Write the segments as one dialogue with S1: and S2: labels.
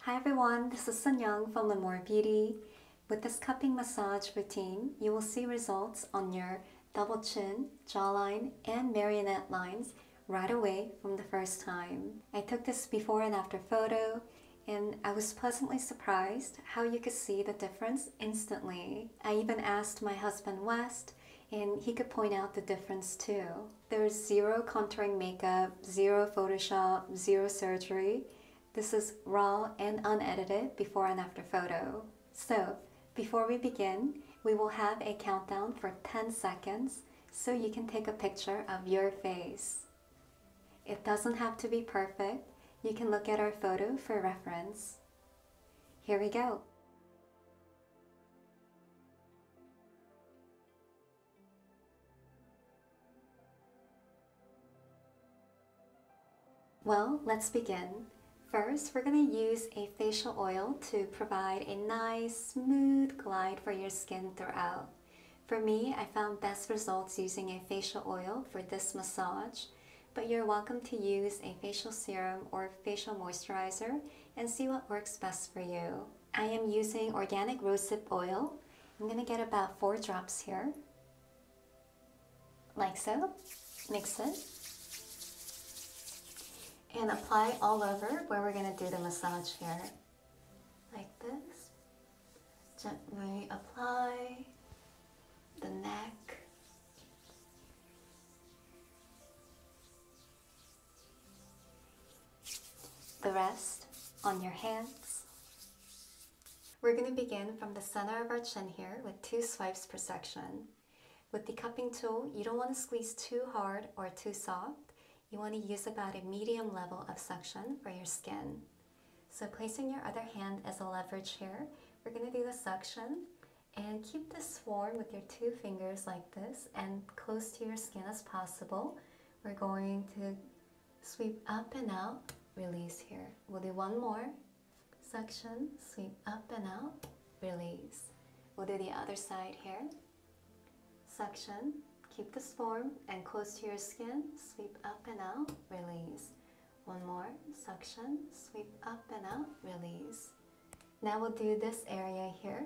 S1: Hi everyone, this is Sinyoung from Lémore Beauty. With this cupping massage routine, you will see results on your double chin, jawline, and marionette lines right away from the first time. I took this before and after photo, and I was pleasantly surprised how you could see the difference instantly. I even asked my husband West, and he could point out the difference too. There's zero contouring makeup, zero Photoshop, zero surgery. This is raw and unedited before and after photo. So, before we begin, we will have a countdown for 10 seconds so you can take a picture of your face. It doesn't have to be perfect. You can look at our photo for reference. Here we go. Well, let's begin. First, we're going to use a facial oil to provide a nice, smooth glide for your skin throughout. For me, I found best results using a facial oil for this massage, but you're welcome to use a facial serum or facial moisturizer and see what works best for you. I am using organic rosehip oil. I'm going to get about 4 drops here, like so. Mix it. And apply all over where we're going to do the massage here. Like this. Gently apply the neck. The rest on your hands. We're going to begin from the center of our chin here with 2 swipes per section. With the cupping tool, you don't want to squeeze too hard or too soft. You want to use about a medium level of suction for your skin. So placing your other hand as a leverage here, we're going to do the suction and keep this form with your 2 fingers like this and close to your skin as possible. We're going to sweep up and out, release here. We'll do one more. Suction, sweep up and out, release. We'll do the other side here. Suction. Keep this form and close to your skin, sweep up and out, release. One more, suction, sweep up and out, release. Now we'll do this area here.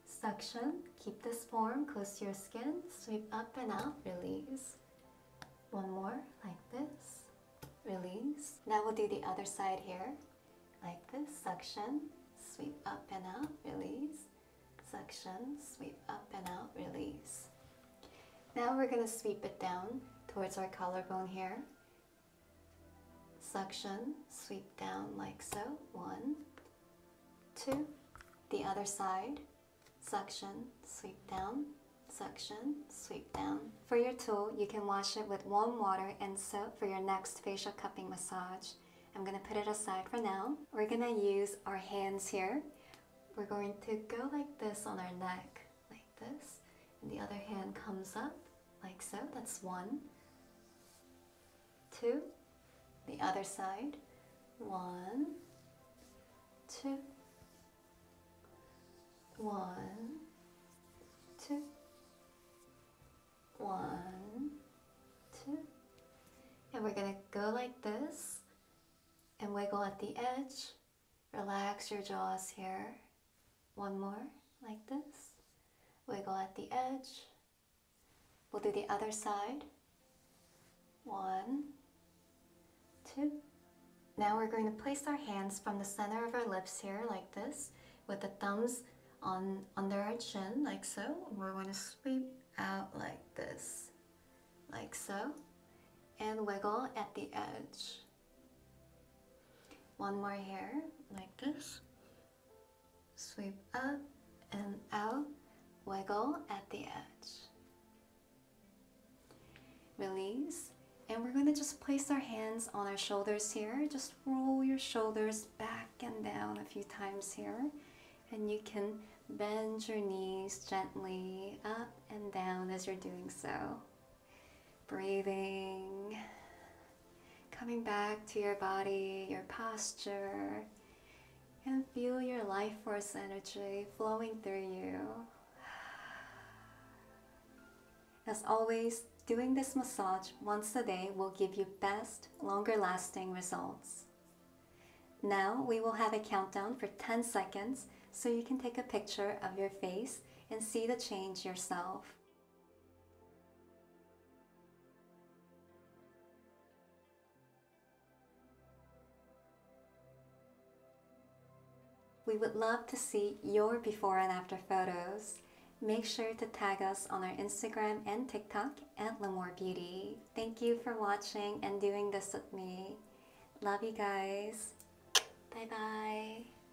S1: Suction, keep this form close to your skin, sweep up and out, release. One more, like this, release. Now we'll do the other side here, like this. Suction, sweep up and out, release. Suction, sweep up and out, release. Now we're going to sweep it down towards our collarbone here. Suction, sweep down like so. 1, 2. The other side. Suction, sweep down. Suction, sweep down. For your tool, you can wash it with warm water and soap for your next facial cupping massage. I'm going to put it aside for now. We're going to use our hands here. We're going to go like this on our neck, like this. And the other hand comes up like so. That's 1, 2. The other side. 1, 2. 1, 2. 1, 2. And we're going to go like this and wiggle at the edge. Relax your jaws here. One more, like this. Wiggle at the edge. We'll do the other side. 1, 2. Now we're going to place our hands from the center of our lips here like this, with the thumbs under our chin like so. We're going to sweep out like this, like so, and wiggle at the edge. One more here, like this. Sweep up and out, wiggle at the edge. Release, and we're going to just place our hands on our shoulders here. Just roll your shoulders back and down a few times here, and you can bend your knees gently up and down as you're doing so. Breathing, coming back to your body, your posture, and feel your life force energy flowing through you. As always, doing this massage once a day will give you best, longer lasting results. Now we will have a countdown for 10 seconds so you can take a picture of your face and see the change yourself. We would love to see your before and after photos. Make sure to tag us on our Instagram and TikTok at Lémore Beauty. Thank you for watching and doing this with me. Love you guys. Bye bye.